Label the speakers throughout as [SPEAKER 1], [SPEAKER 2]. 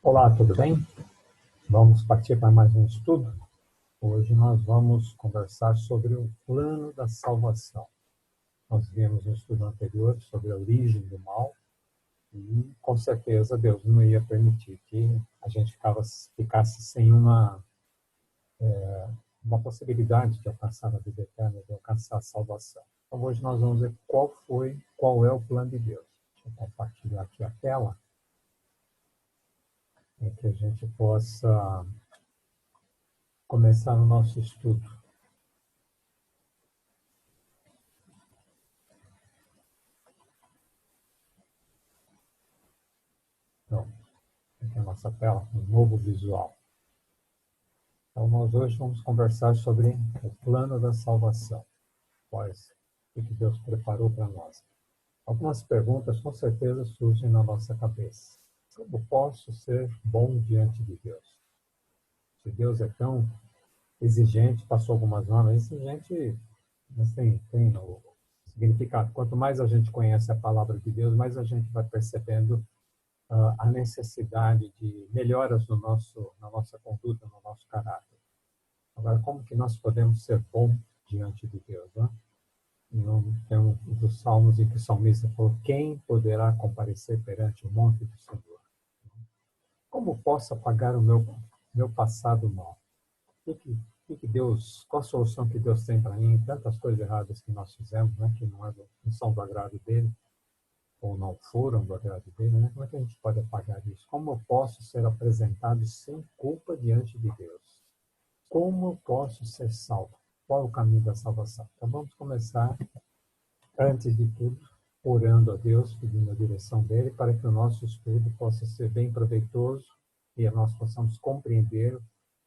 [SPEAKER 1] Olá, tudo bem? Vamos partir para mais um estudo? Hoje nós vamos conversar sobre o plano da salvação. Nós vimos no estudo anterior sobre a origem do mal e, com certeza, Deus não ia permitir que a gente ficasse sem uma possibilidade de alcançar a vida eterna, de alcançar a salvação. Então, hoje nós vamos ver qual é o plano de Deus. Deixa eu compartilhar aqui a tela, para que a gente possa começar o nosso estudo. Então, aqui a nossa tela, um novo visual. Então, nós hoje vamos conversar sobre o plano da salvação. O que Deus preparou para nós. Algumas perguntas, com certeza, surgem na nossa cabeça. Como posso ser bom diante de Deus? Se Deus é tão exigente, passou algumas normas, exigente, mas tem o significado. Quanto mais a gente conhece a palavra de Deus, mais a gente vai percebendo a necessidade de melhoras na nossa conduta, no nosso caráter. Agora, como que nós podemos ser bom diante de Deus? Né? Tem um dos salmos em que o salmista falou: quem poderá comparecer perante o monte do Senhor? Como posso apagar o meu passado mal? Qual a solução que Deus tem para mim? Tantas coisas erradas que nós fizemos, né, que não são do agrado dele, ou não foram do agrado dele, né? Como é que a gente pode apagar isso? Como eu posso ser apresentado sem culpa diante de Deus? Como eu posso ser salvo? Qual é o caminho da salvação? Então vamos começar, antes de tudo, orando a Deus, pedindo a direção dele, para que o nosso estudo possa ser bem proveitoso e nós possamos compreender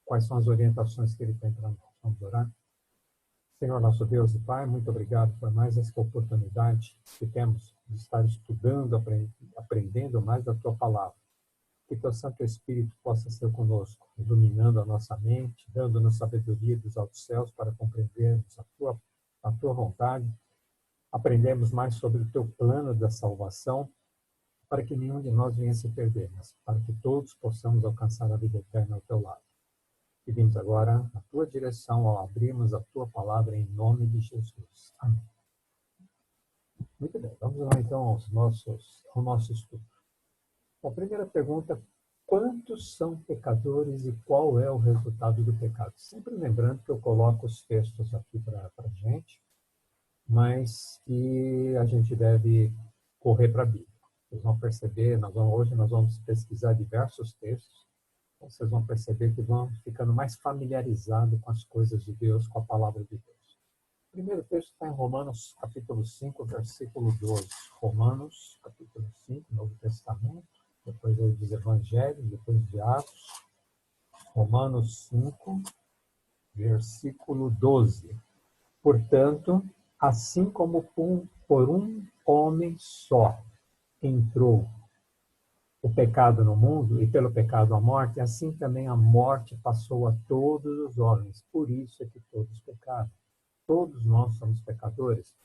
[SPEAKER 1] quais são as orientações que ele tem para nós. Vamos orar? Senhor, nosso Deus e Pai, muito obrigado por mais essa oportunidade que temos de estar estudando, aprendendo mais da Tua Palavra. Que Teu Santo Espírito possa ser conosco, iluminando a nossa mente, dando-nos sabedoria dos altos céus para compreendermos a Tua vontade, aprendermos mais sobre o Teu plano da salvação, para que nenhum de nós venha se perder, mas para que todos possamos alcançar a vida eterna ao Teu lado. Pedimos agora a Tua direção ao abrirmos a Tua Palavra em nome de Jesus. Amém. Muito bem, vamos lá então ao nosso estudo. A primeira pergunta: quantos são pecadores e qual é o resultado do pecado? Sempre lembrando que eu coloco os textos aqui para a gente, mas que a gente deve correr para a Bíblia. Vocês vão perceber, hoje nós vamos pesquisar diversos textos, vocês vão perceber que vão ficando mais familiarizados com as coisas de Deus, com a palavra de Deus. O primeiro texto está em Romanos, capítulo 5, versículo 12. Romanos, capítulo 5, Novo Testamento. Depois ele diz Evangelho, depois de Atos. Romanos 5, versículo 12. Portanto, assim como por um homem só entrou o pecado no mundo, e pelo pecado a morte, assim também a morte passou a todos os homens. Por isso é que todos pecaram. Todos nós somos pecadores.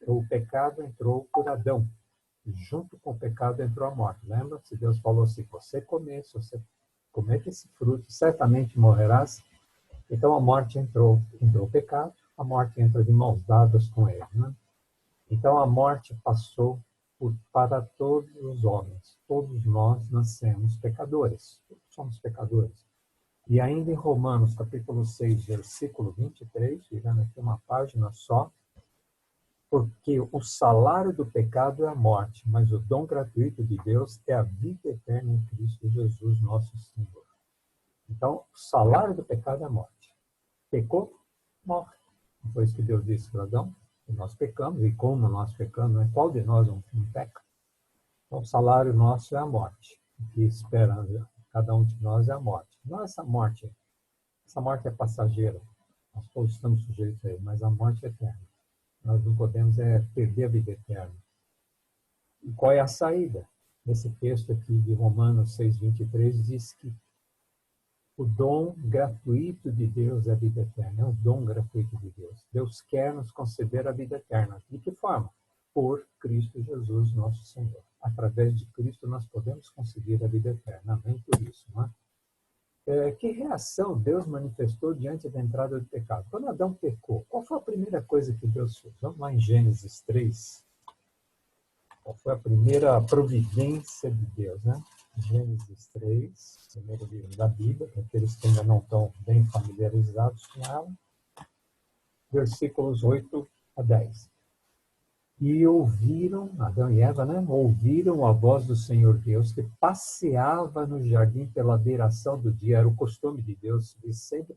[SPEAKER 1] O pecado entrou por Adão. Junto com o pecado entrou a morte. Lembra? Se Deus falou assim: se você comer esse fruto, certamente morrerás. Então a morte entrou o pecado, a morte entra de mãos dadas com ele. Né? Então a morte passou para todos os homens. Todos nós nascemos pecadores. Todos somos pecadores. E ainda em Romanos, capítulo 6, versículo 23, virando aqui uma página só, porque o salário do pecado é a morte, mas o dom gratuito de Deus é a vida eterna em Cristo Jesus, nosso Senhor. Então, o salário do pecado é a morte. Pecou, morre. Foi isso que Deus disse para Adão, que nós pecamos, e como nós pecamos, né? Qual de nós não peca? Então, o salário nosso é a morte. O que espera cada um de nós é a morte. Não essa morte é passageira. Nós todos estamos sujeitos a ele, mas a morte é eterna. Nós não podemos perder a vida eterna. E qual é a saída? Esse texto aqui de Romanos 6:23 diz que o dom gratuito de Deus é a vida eterna. É um dom gratuito de Deus. Deus quer nos conceder a vida eterna. De que forma? Por Cristo Jesus, nosso Senhor. através de Cristo, nós podemos conseguir a vida eterna. Amém por isso, não é? Que reação Deus manifestou diante da entrada do pecado? Quando Adão pecou, qual foi a primeira coisa que Deus fez? Vamos lá em Gênesis 3. Qual foi a primeira providência de Deus, né? Gênesis 3, primeiro livro da Bíblia, para aqueles que ainda não estão bem familiarizados com ela, versículos 8 a 10. E ouviram, Adão e Eva, né? Ouviram a voz do Senhor Deus, que passeava no jardim pela beiração do dia. Era o costume de Deus, de sempre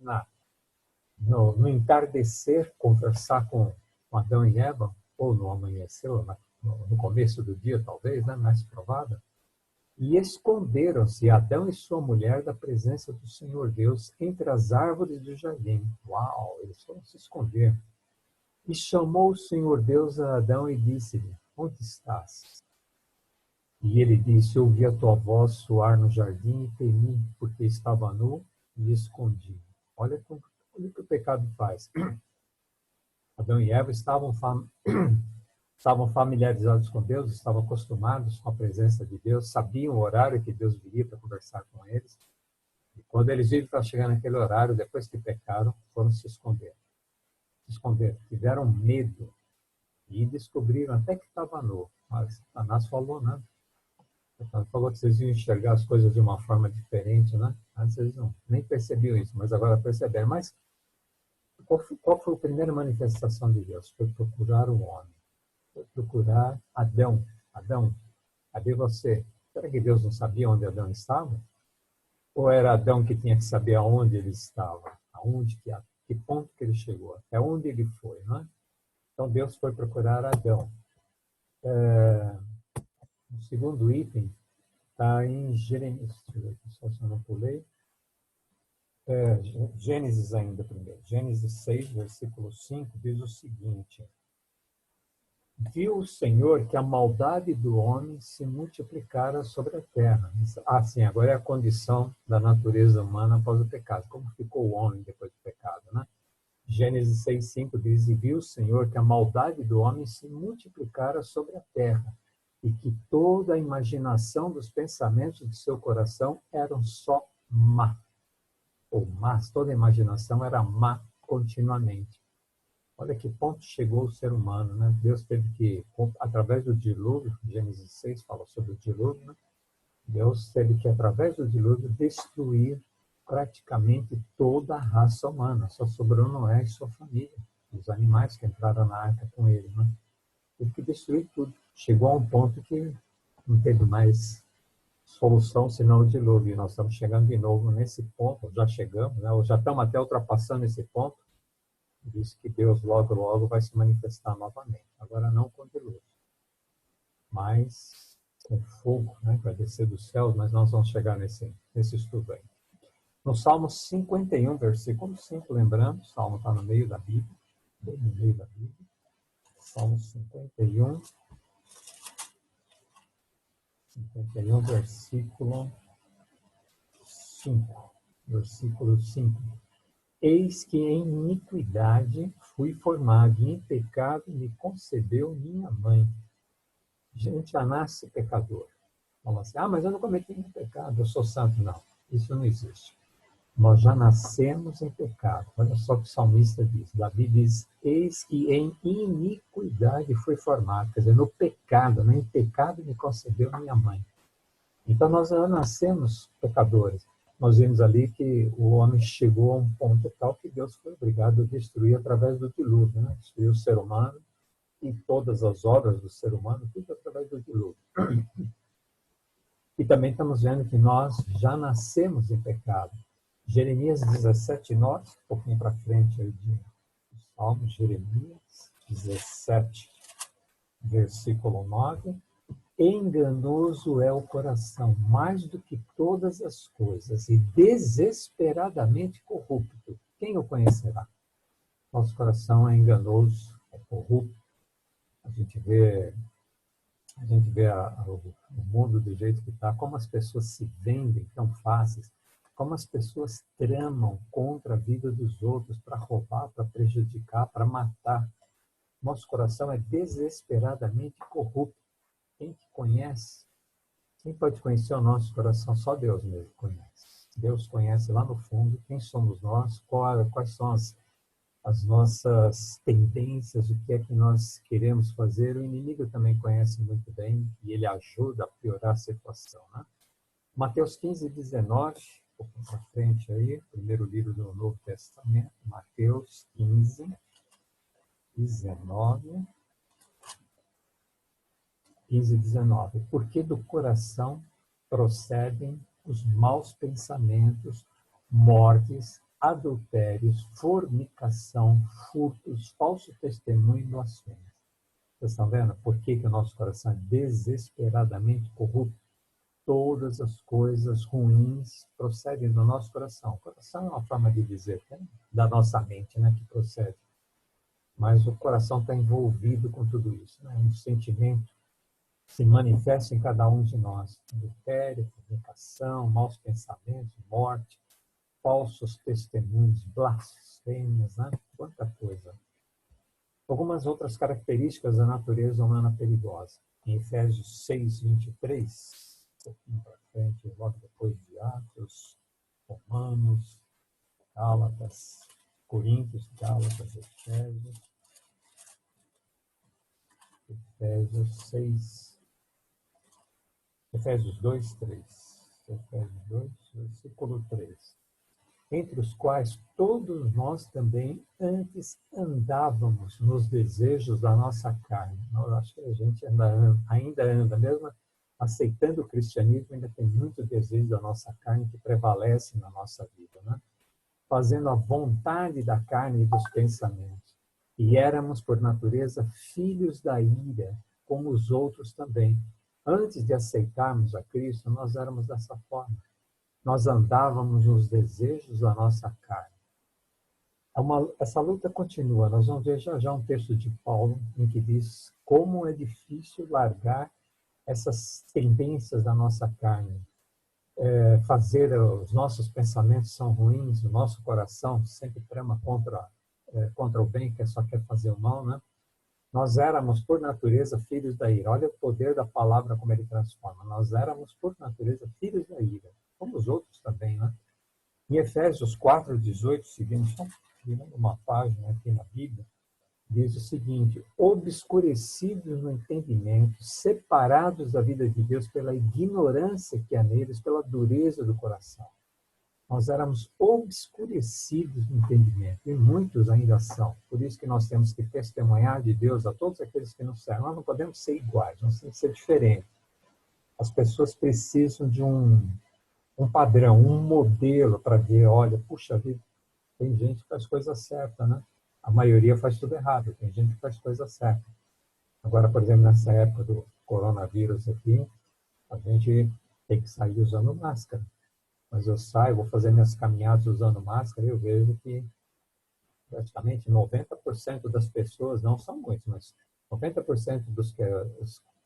[SPEAKER 1] no entardecer, conversar com Adão e Eva, ou no amanhecer, ou no começo do dia, talvez, né? Mais provável. E esconderam-se Adão e sua mulher da presença do Senhor Deus entre as árvores do jardim. Uau, eles foram se esconder. E chamou o Senhor Deus a Adão e disse-lhe, onde estás? E ele disse, ouvi a tua voz soar no jardim e temi, porque estava nu e escondi. Olha o que o pecado faz. Adão e Eva estavam familiarizados com Deus, estavam acostumados com a presença de Deus, sabiam o horário que Deus viria para conversar com eles. E quando eles viram para chegar naquele horário, depois que pecaram, foram se esconder. Tiveram medo e descobriram até que estava nu. Mas Satanás falou, né? Satanás falou que vocês iam enxergar as coisas de uma forma diferente, né? Antes eles nem percebiam isso, mas agora perceberam. Mas qual foi a primeira manifestação de Deus? Foi procurar o homem. Foi procurar Adão. Adão, cadê você? Será que Deus não sabia onde Adão estava? Ou era Adão que tinha que saber aonde ele estava? Que ponto que ele chegou? Até onde ele foi, não é? Então Deus foi procurar Adão. O segundo item está em Jeremias. Deixa eu ver aqui, só se eu não pulei. Gênesis ainda primeiro. Gênesis 6, versículo 5, diz o seguinte. Viu o Senhor que a maldade do homem se multiplicara sobre a terra. Sim, agora é a condição da natureza humana após o pecado. Como ficou o homem depois do pecado, né? Gênesis 6:5 diz, e viu o Senhor que a maldade do homem se multiplicara sobre a terra, e que toda a imaginação dos pensamentos de seu coração eram só má. Ou más, toda a imaginação era má continuamente. Olha que ponto chegou o ser humano, né? Deus teve que, através do dilúvio, Gênesis 6 fala sobre o dilúvio, né? Deus teve que, através do dilúvio, destruir praticamente toda a raça humana. Só sobrou Noé e sua família, os animais que entraram na arca com ele, né? Teve que destruir tudo. Chegou a um ponto que não teve mais solução senão o dilúvio. E nós estamos chegando de novo nesse ponto, já chegamos, né? Ou já estamos até ultrapassando esse ponto. Diz que Deus logo, logo vai se manifestar novamente. Agora não com dilúvio, mas com fogo, né? Vai descer dos céus, mas nós vamos chegar nesse estudo aí. No Salmo 51, versículo 5, lembrando, o Salmo está no meio da Bíblia, bem no meio da Bíblia. Salmo 51, versículo 5. Versículo 5. Eis que em iniquidade fui formado, e em pecado me concebeu minha mãe. Gente já nasce pecador. Fala assim, mas eu não cometi nenhum pecado, eu sou santo. Não, isso não existe. Nós já nascemos em pecado. Olha só o que o salmista diz. Davi diz, eis que em iniquidade fui formado. Quer dizer, no pecado, né? Em pecado me concebeu minha mãe. Então nós já nascemos pecadores. Nós vimos ali que o homem chegou a um ponto tal que Deus foi obrigado a destruir através do dilúvio, né? Destruir o ser humano e todas as obras do ser humano, tudo através do dilúvio. E também estamos vendo que nós já nascemos em pecado. Jeremias 17:9, um pouquinho para frente aí de Salmo, Jeremias 17, versículo 9. Enganoso é o coração, mais do que todas as coisas, e desesperadamente corrupto. Quem o conhecerá? Nosso coração é enganoso, é corrupto. A gente vê o mundo do jeito que está, como as pessoas se vendem tão fáceis, como as pessoas tramam contra a vida dos outros para roubar, para prejudicar, para matar. Nosso coração é desesperadamente corrupto. Quem que conhece? Quem pode conhecer o nosso coração? Só Deus mesmo conhece. Deus conhece lá no fundo quem somos nós, quais são as nossas tendências, o que é que nós queremos fazer. O inimigo também conhece muito bem e ele ajuda a piorar a situação, né? Mateus 15, 19, um pouco para frente aí, primeiro livro do Novo Testamento, Mateus 15, 19. 15, 19. Porque do coração procedem os maus pensamentos, mortes, adultérios, fornicação, furtos, falso testemunho e blasfêmia. Vocês estão vendo por que o nosso coração é desesperadamente corrupto? Todas as coisas ruins procedem do nosso coração. O coração é uma forma de dizer, né? Da nossa mente, né, que procede. Mas o coração está envolvido com tudo isso, né? Um sentimento se manifesta em cada um de nós. Adultério, fornicação, maus pensamentos, morte, falsos testemunhos, blasfêmias, né? Quanta coisa. Algumas outras características da natureza humana perigosa. Em Efésios 6, 23, um pouquinho para frente, logo depois de Atos, Romanos, Gálatas, Coríntios, Gálatas, Efésios 6, Efésios 2, 3. Efésios 2, versículo 3. Entre os quais todos nós também antes andávamos nos desejos da nossa carne. Eu acho que a gente ainda anda, mesmo aceitando o cristianismo, ainda tem muito desejo da nossa carne que prevalece na nossa vida, né? Fazendo a vontade da carne e dos pensamentos. E éramos, por natureza, filhos da ira, como os outros também. Antes de aceitarmos a Cristo, nós éramos dessa forma. Nós andávamos nos desejos da nossa carne. Essa luta continua. Nós vamos ver já um texto de Paulo em que diz como é difícil largar essas tendências da nossa carne. Fazer os nossos pensamentos são ruins, o nosso coração sempre trama contra o bem, que só quer fazer o mal, né? Nós éramos, por natureza, filhos da ira. Olha o poder da palavra, como ele transforma. Nós éramos, por natureza, filhos da ira. Como os outros também, né? Em Efésios 4, 18, seguindo só uma página aqui na Bíblia, diz o seguinte: obscurecidos no entendimento, separados da vida de Deus pela ignorância que há neles, pela dureza do coração. Nós éramos obscurecidos no entendimento, e muitos ainda são. Por isso que nós temos que testemunhar de Deus a todos aqueles que nos servem. Nós não podemos ser iguais, nós temos que ser diferentes. As pessoas precisam de um padrão, um modelo para ver, olha, puxa vida, tem gente que faz coisa certa, né? A maioria faz tudo errado, tem gente que faz coisa certa. Agora, por exemplo, nessa época do coronavírus aqui, a gente tem que sair usando máscara. Mas eu saio, vou fazer minhas caminhadas usando máscara e eu vejo que praticamente 90% das pessoas, não são muitos, mas 90%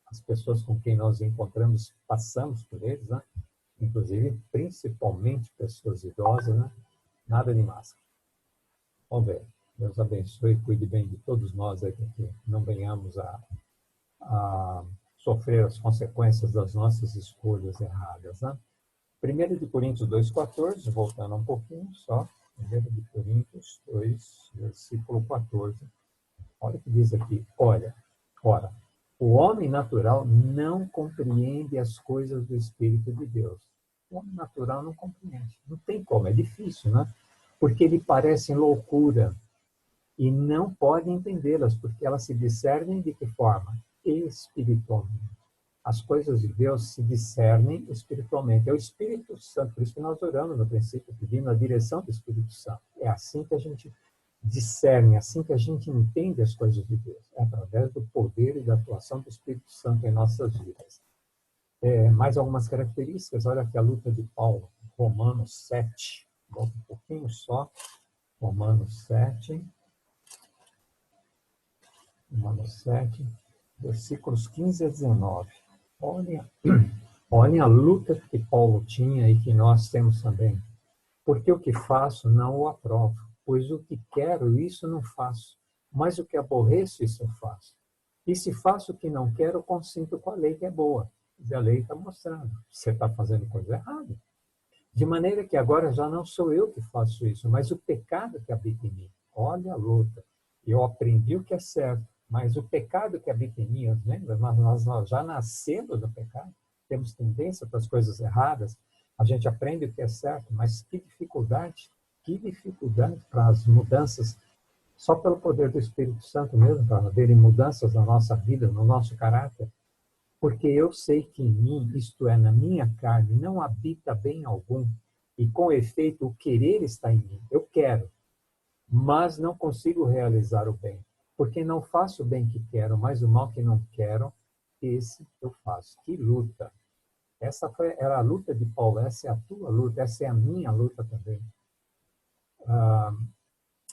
[SPEAKER 1] as pessoas com quem nós encontramos, passamos por eles, né? Inclusive, principalmente pessoas idosas, né? Nada de máscara. Vamos ver. Deus abençoe e cuide bem de todos nós aí, para que não venhamos a sofrer as consequências das nossas escolhas erradas, né? 1 de Coríntios 2,14, voltando um pouquinho só. 1 de Coríntios 2, versículo 14. Olha o que diz aqui. Ora, o homem natural não compreende as coisas do Espírito de Deus. O homem natural não compreende. Não tem como, é difícil, né? Porque lhe parecem loucura e não pode entendê-las, porque elas se discernem de que forma? Espiritualmente. As coisas de Deus se discernem espiritualmente. É o Espírito Santo, por isso que nós oramos no princípio, pedindo a direção do Espírito Santo. É assim que a gente discerne, é assim que a gente entende as coisas de Deus. É através do poder e da atuação do Espírito Santo em nossas vidas. Mais algumas características, olha aqui a luta de Paulo, Romanos 7. Volta um pouquinho só. Romanos 7, versículos 15 a 19. Olhem a luta que Paulo tinha e que nós temos também. Porque o que faço não o aprovo, pois o que quero, isso não faço. Mas o que aborreço, isso eu faço. E se faço o que não quero, consinto com a lei que é boa. E a lei está mostrando, você está fazendo coisa errada. De maneira que agora já não sou eu que faço isso, mas o pecado que habita em mim. Olha a luta. Eu aprendi o que é certo, mas o pecado que habita em mim, lembra? Nós já nascemos do pecado, temos tendência para as coisas erradas, a gente aprende o que é certo, mas que dificuldade para as mudanças, só pelo poder do Espírito Santo mesmo, para haverem mudanças na nossa vida, no nosso caráter. Porque eu sei que em mim, isto é, na minha carne, não habita bem algum, e com efeito o querer está em mim. Eu quero, mas não consigo realizar o bem, porque não faço o bem que quero, mas o mal que não quero, esse eu faço. Que luta! Era a luta de Paulo, essa é a tua luta, essa é a minha luta também.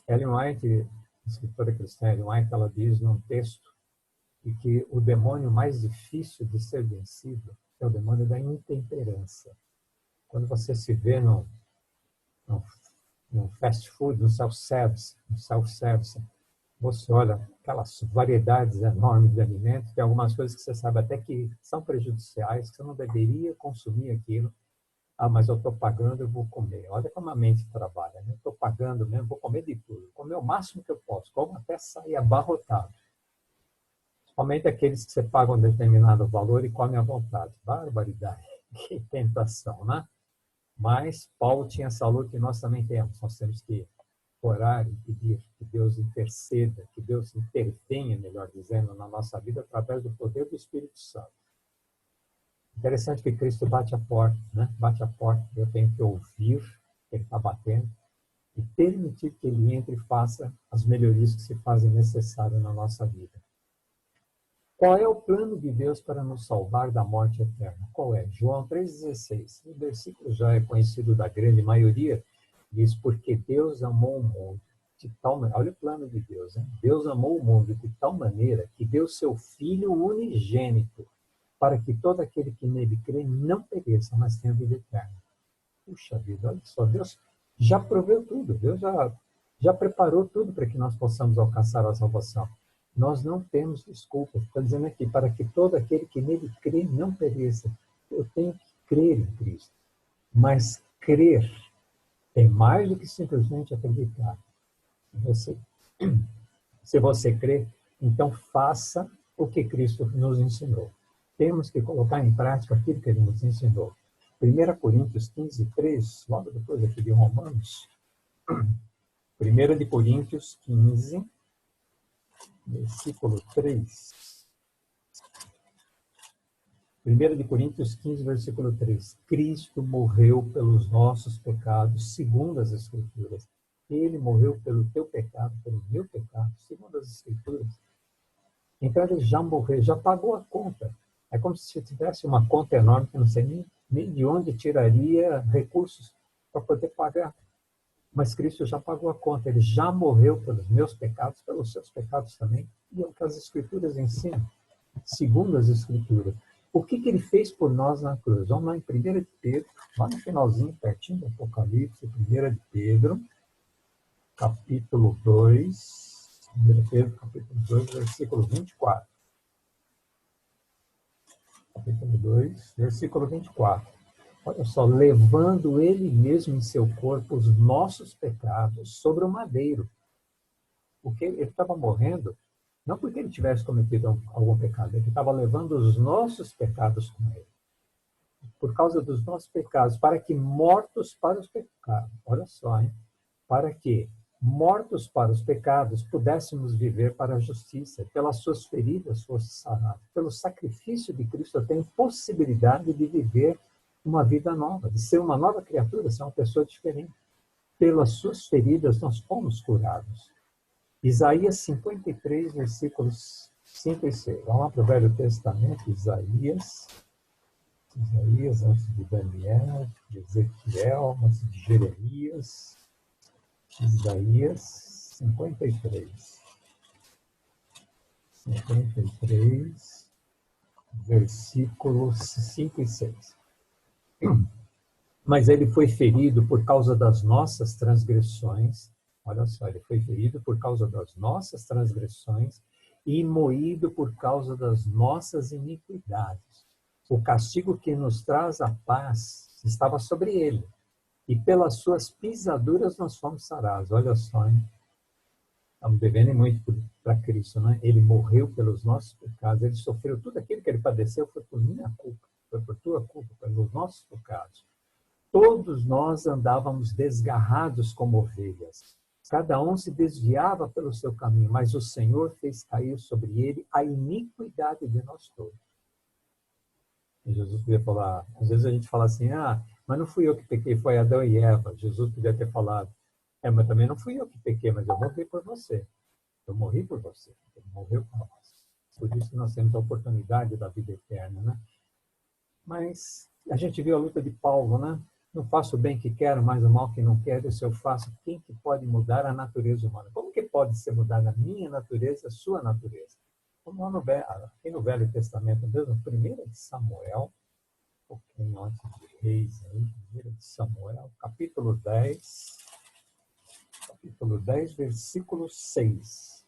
[SPEAKER 1] Ellen White, escritora cristã Ellen White, ela diz num texto e que o demônio mais difícil de ser vencido é o demônio da intemperança. Quando você se vê no fast food, no self-service, você olha aquelas variedades enormes de alimentos, tem algumas coisas que você sabe até que são prejudiciais, que você não deveria consumir aquilo. Ah, mas eu estou pagando, eu vou comer. Olha como a mente trabalha, né? Estou pagando mesmo, vou comer de tudo. Vou comer o máximo que eu posso, como até sair abarrotado. Somente aqueles que você paga um determinado valor e comem à vontade. Barbaridade, que tentação, né? Mas Paulo tinha essa luta que nós também temos. Nós temos que orar e pedir que Deus interceda, que Deus intervenha, melhor dizendo, na nossa vida através do poder do Espírito Santo. Interessante que Cristo bate a porta, né? Bate a porta, eu tenho que ouvir, ele está batendo, e permitir que ele entre e faça as melhorias que se fazem necessárias na nossa vida. Qual é o plano de Deus para nos salvar da morte eterna? Qual é? João 3,16. O versículo já é conhecido da grande maioria. Diz, porque Deus amou o mundo de tal maneira. Olha o plano de Deus, hein? Deus amou o mundo de tal maneira que deu seu Filho unigênito para que todo aquele que nele crê não pereça, mas tenha vida eterna. Puxa vida, olha só, Deus já proveu tudo. Deus já preparou tudo para que nós possamos alcançar a salvação. Nós não temos desculpa. Está dizendo aqui, para que todo aquele que nele crê não pereça. Eu tenho que crer em Cristo. Mas crer é mais do que simplesmente acreditar. Se você crê, então faça o que Cristo nos ensinou. Temos que colocar em prática aquilo que ele nos ensinou. 1 Coríntios 15, 3, logo depois aqui de Romanos. 1 Coríntios 15, versículo 3. 1 Coríntios 15, versículo 3. Cristo morreu pelos nossos pecados, segundo as Escrituras. Ele morreu pelo teu pecado, pelo meu pecado, segundo as Escrituras. Então ele já morreu, já pagou a conta. É como se tivesse uma conta enorme que eu não sei nem de onde tiraria recursos para poder pagar. Mas Cristo já pagou a conta, ele já morreu pelos meus pecados, pelos seus pecados também, e é o que as Escrituras ensinam, segundo as Escrituras. O que ele fez por nós na cruz? Vamos lá em 1 de Pedro, lá no finalzinho, pertinho do Apocalipse, 1 de Pedro, capítulo 2, 1 Pedro, capítulo 2, versículo 24. Capítulo 2, versículo 24. Olha só, levando ele mesmo em seu corpo os nossos pecados sobre o madeiro. Porque ele estava morrendo, não porque ele tivesse cometido algum pecado, ele estava levando os nossos pecados com ele. Por causa dos nossos pecados, para que mortos para os pecados, olha só, hein? Para que mortos para os pecados pudéssemos viver para a justiça, pelas suas feridas fosse sarado. Pelo sacrifício de Cristo eu tenho possibilidade de viver uma vida nova, de ser uma nova criatura, ser uma pessoa diferente. Pelas suas feridas nós fomos curados. Isaías 53, versículos 5 e 6. Vamos lá para o Velho Testamento, Isaías, antes de Daniel, de Ezequiel, antes de Jeremias. Isaías 53. 53, versículos 5 e 6. Mas ele foi ferido por causa das nossas transgressões. Olha só, ele foi ferido por causa das nossas transgressões e moído por causa das nossas iniquidades. O castigo que nos traz a paz estava sobre ele, e pelas suas pisaduras nós fomos sarados. Olha só, hein? Estamos devendo muito para Cristo, né? Ele morreu pelos nossos pecados, ele sofreu tudo aquilo que ele padeceu, foi por minha culpa, foi por tua culpa, pelos nossos pecados. Todos nós andávamos desgarrados como ovelhas. Cada um se desviava pelo seu caminho, mas o Senhor fez cair sobre ele a iniquidade de nós todos. E Jesus podia falar, às vezes a gente fala assim, mas não fui eu que pequei, foi Adão e Eva. Jesus podia ter falado, mas também não fui eu que pequei, mas eu morri por você. Eu morri por você. Ele morreu por nós. Por isso nós temos a oportunidade da vida eterna, né? Mas a gente viu a luta de Paulo, né? Não faço o bem que quero, mas o mal que não quero, se eu faço, quem que pode mudar a natureza humana? Como que pode ser mudada a minha natureza, a sua natureza? Como aqui no Velho Testamento, mesmo, 1 de Samuel, um pouquinho antes de Reis, aí, 1 de Samuel, capítulo 10, versículo 6.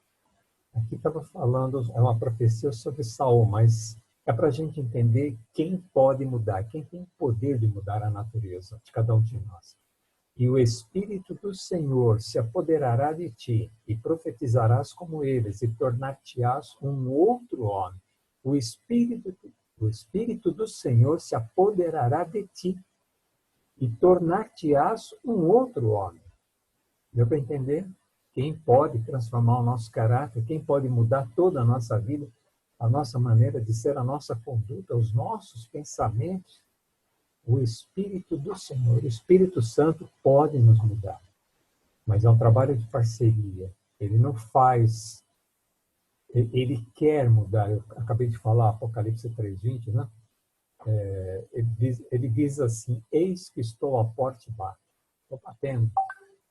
[SPEAKER 1] Aqui estava falando, é uma profecia sobre Saul, mas é para a gente entender quem pode mudar, quem tem poder de mudar a natureza de cada um de nós. E o Espírito do Senhor se apoderará de ti, e profetizarás como eles, e tornar-te-ás um outro homem. O Espírito do Senhor se apoderará de ti, e tornar-te-ás um outro homem. Deu para entender? Quem pode transformar o nosso caráter, quem pode mudar toda a nossa vida, a nossa maneira de ser, a nossa conduta, os nossos pensamentos, o Espírito do Senhor, o Espírito Santo pode nos mudar. Mas é um trabalho de parceria. Ele não faz, ele quer mudar. Eu acabei de falar, Apocalipse 3:20, né? Ele diz assim, eis que estou à porta e bato. Estou batendo.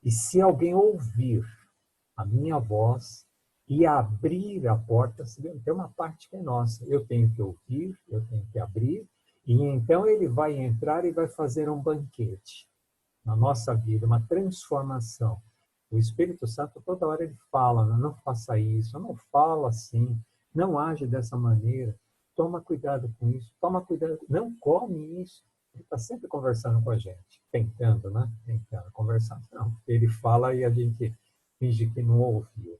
[SPEAKER 1] E se alguém ouvir a minha voz e abrir a porta, tem uma parte que é nossa. Eu tenho que ouvir, eu tenho que abrir, e então ele vai entrar e vai fazer um banquete na nossa vida, uma transformação. O Espírito Santo, toda hora ele fala, não faça isso, não fala assim, não age dessa maneira, toma cuidado com isso, toma cuidado, não come isso. Ele está sempre conversando com a gente, tentando, né? Tentando conversar. Não, ele fala e a gente finge que não ouviu.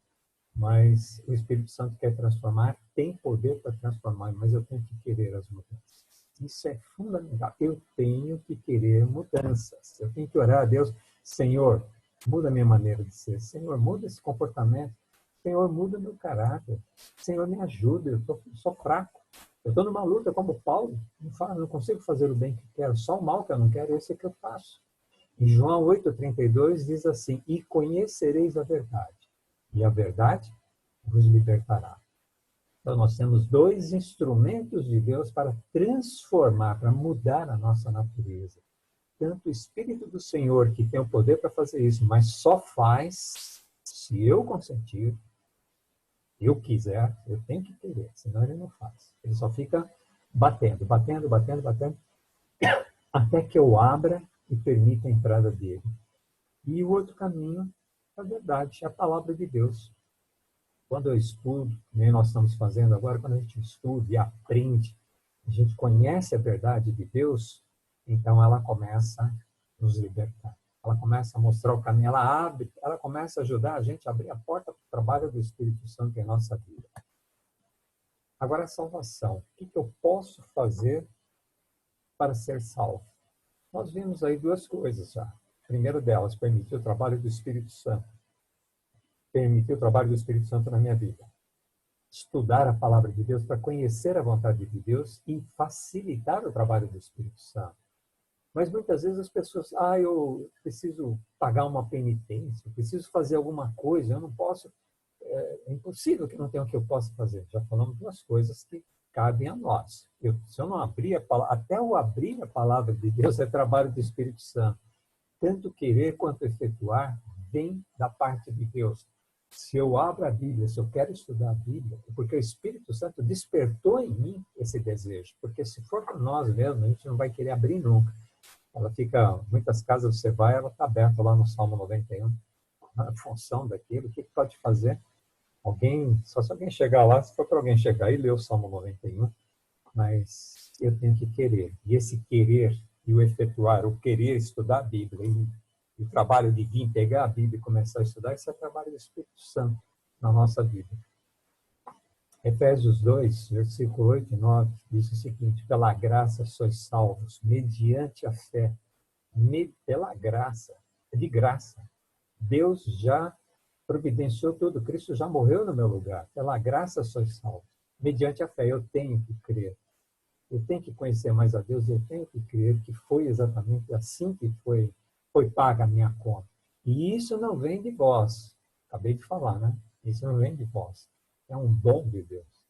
[SPEAKER 1] Mas o Espírito Santo quer transformar, tem poder para transformar, mas eu tenho que querer as mudanças. Isso é fundamental. Eu tenho que querer mudanças. Eu tenho que orar a Deus, Senhor, muda a minha maneira de ser. Senhor, muda esse comportamento. Senhor, muda meu caráter. Senhor, me ajuda, eu sou fraco. Eu estou numa luta como Paulo, não consigo fazer o bem que quero, só o mal que eu não quero, esse é que eu faço. Em João 8,32 diz assim, e conhecereis a verdade, e a verdade vos libertará. Então nós temos dois instrumentos de Deus para transformar, para mudar a nossa natureza. Tanto o Espírito do Senhor, que tem o poder para fazer isso, mas só faz se eu consentir, eu quiser, eu tenho que querer, senão ele não faz. Ele só fica batendo, até que eu abra e permita a entrada dele. E o outro caminho, a verdade, é a palavra de Deus. Quando eu estudo, nem nós estamos fazendo agora, quando a gente estuda e aprende, a gente conhece a verdade de Deus, então ela começa a nos libertar. Ela começa a mostrar o caminho, ela começa a ajudar a gente a abrir a porta para o trabalho do Espírito Santo em nossa vida. Agora, a salvação. O que eu posso fazer para ser salvo? Nós vimos aí duas coisas já. A primeira delas, permitir o trabalho do Espírito Santo. Permitir o trabalho do Espírito Santo na minha vida. Estudar a palavra de Deus para conhecer a vontade de Deus e facilitar o trabalho do Espírito Santo. Mas muitas vezes as pessoas, eu preciso pagar uma penitência, eu preciso fazer alguma coisa, eu não posso, é impossível que não tenha o que eu possa fazer. Já falamos duas coisas que cabem a nós. Se eu não abrir a palavra, até eu abrir a palavra de Deus é trabalho do Espírito Santo. Tanto querer quanto efetuar vem da parte de Deus. Se eu abro a Bíblia, se eu quero estudar a Bíblia, é porque o Espírito Santo despertou em mim esse desejo. Porque se for por nós mesmos, a gente não vai querer abrir nunca. Ela fica, muitas casas você vai, ela está aberta lá no Salmo 91. A função daquilo, o que pode fazer? Só se alguém chegar lá, se for para alguém chegar e ler o Salmo 91, mas eu tenho que querer. E esse querer e o efetuar, o querer estudar a Bíblia e o trabalho de vir pegar a Bíblia e começar a estudar, isso é trabalho do Espírito Santo na nossa vida. Efésios 2, versículo 8 e 9, diz o seguinte: pela graça sois salvos, mediante a fé. Pela graça, de graça. Deus já providenciou tudo. Cristo já morreu no meu lugar. Pela graça sois salvos. Mediante a fé, eu tenho que crer. Eu tenho que conhecer mais a Deus, eu tenho que crer que foi exatamente assim que foi paga a minha conta. E isso não vem de vós. Acabei de falar, né? Isso não vem de vós. É um dom de Deus.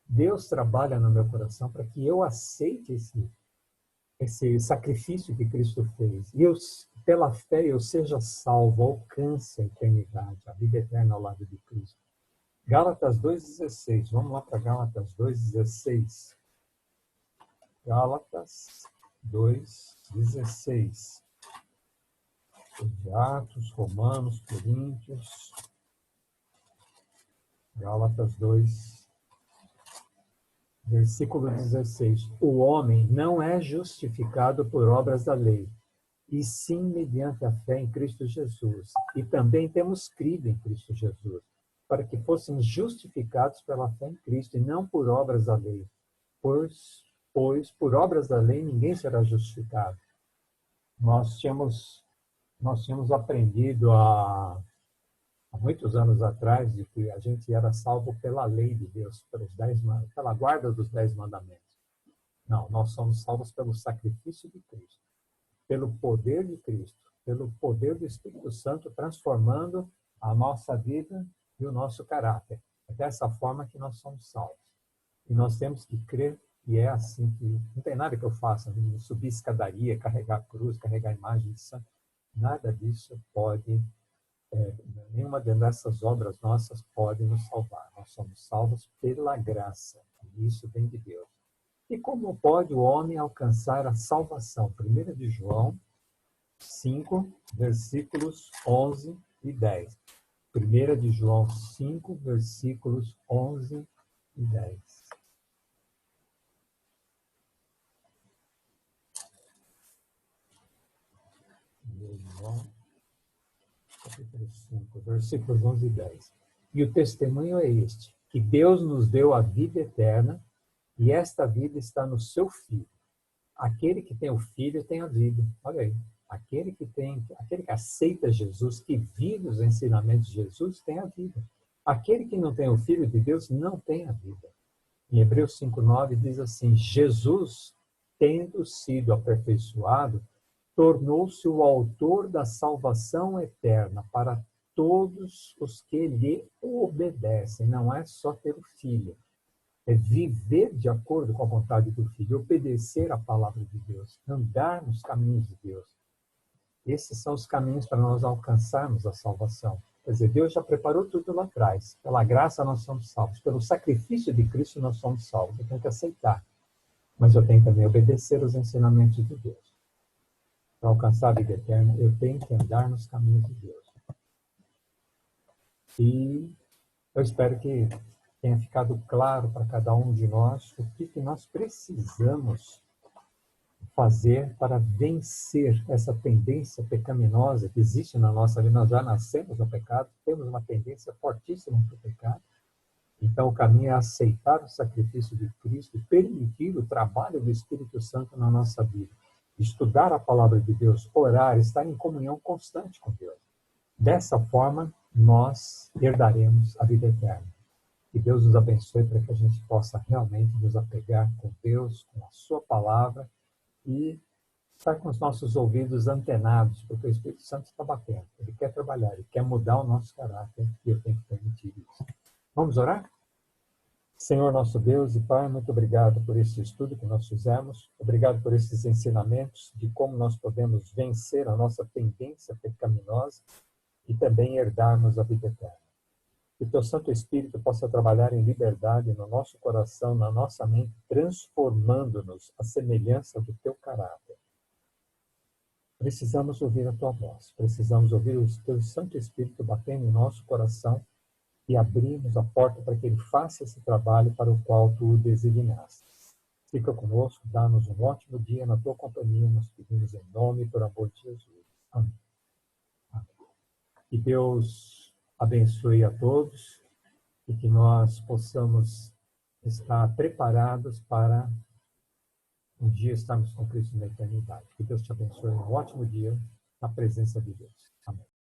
[SPEAKER 1] Deus trabalha no meu coração para que eu aceite esse sacrifício que Cristo fez. E pela fé eu seja salvo, alcance a eternidade, a vida eterna ao lado de Cristo. Gálatas 2,16. Vamos lá para Gálatas 2,16. Gálatas 2,16. De Atos, Romanos, Coríntios. Gálatas 2, versículo 16. O homem não é justificado por obras da lei, e sim mediante a fé em Cristo Jesus. E também temos crido em Cristo Jesus, para que fôssemos justificados pela fé em Cristo, e não por obras da lei. Pois por obras da lei ninguém será justificado. Nós tínhamos aprendido há muitos anos atrás de que a gente era salvo pela lei de Deus, pela guarda dos 10 mandamentos. Não, nós somos salvos pelo sacrifício de Cristo, pelo poder de Cristo, pelo poder do Espírito Santo transformando a nossa vida e o nosso caráter. É dessa forma que nós somos salvos. E nós temos que crer que é assim que... Não tem nada que eu faça, subir escadaria, carregar cruz, carregar imagem de santo. Nada disso pode... nenhuma dessas obras nossas pode nos salvar. Nós somos salvos pela graça. E isso vem de Deus. E como pode o homem alcançar a salvação? 1 de João 5, versículos 11 e 10. 1 de João 5, versículos 11 e 10. João, capítulo 5, versículos 11 e 10. E o testemunho é este, que Deus nos deu a vida eterna, e esta vida está no seu Filho. Aquele que tem o Filho tem a vida. Olha aí. Aquele que aceita Jesus, que vive os ensinamentos de Jesus, tem a vida. Aquele que não tem o Filho de Deus não tem a vida. Em Hebreus 5:9 diz assim: Jesus, tendo sido aperfeiçoado, tornou-se o autor da salvação eterna para todos os que lhe obedecem. Não é só ter o Filho. É viver de acordo com a vontade do Filho, obedecer à palavra de Deus, andar nos caminhos de Deus. Esses são os caminhos para nós alcançarmos a salvação. Quer dizer, Deus já preparou tudo lá atrás. Pela graça nós somos salvos. Pelo sacrifício de Cristo nós somos salvos. Eu tenho que aceitar. Mas eu tenho também que obedecer os ensinamentos de Deus. Para alcançar a vida eterna, eu tenho que andar nos caminhos de Deus. E eu espero que tenha ficado claro para cada um de nós o que nós precisamos fazer para vencer essa tendência pecaminosa que existe na nossa vida. Nós já nascemos no pecado, temos uma tendência fortíssima para o pecado. Então, o caminho é aceitar o sacrifício de Cristo e permitir o trabalho do Espírito Santo na nossa vida. Estudar a palavra de Deus, orar, estar em comunhão constante com Deus. Dessa forma, nós herdaremos a vida eterna. Que Deus nos abençoe para que a gente possa realmente nos apegar com Deus, com a sua palavra, e estar com os nossos ouvidos antenados, porque o Espírito Santo está batendo. Ele quer trabalhar, ele quer mudar o nosso caráter, e eu tenho que permitir isso. Vamos orar? Senhor nosso Deus e Pai, muito obrigado por esse estudo que nós fizemos. Obrigado por esses ensinamentos de como nós podemos vencer a nossa tendência pecaminosa e também herdarmos a vida eterna. Que o Teu Santo Espírito possa trabalhar em liberdade no nosso coração, na nossa mente, transformando-nos à semelhança do Teu caráter. Precisamos ouvir a Tua voz, precisamos ouvir o Teu Santo Espírito batendo em nosso coração e abrimos a porta para que Ele faça esse trabalho para o qual Tu o designaste. Fica conosco, dá-nos um ótimo dia na Tua companhia, nós pedimos em nome e por amor de Jesus. Amém. Amém. Que Deus abençoe a todos e que nós possamos estar preparados para um dia estarmos com Cristo na eternidade. Que Deus te abençoe. Um ótimo dia na presença de Deus. Amém.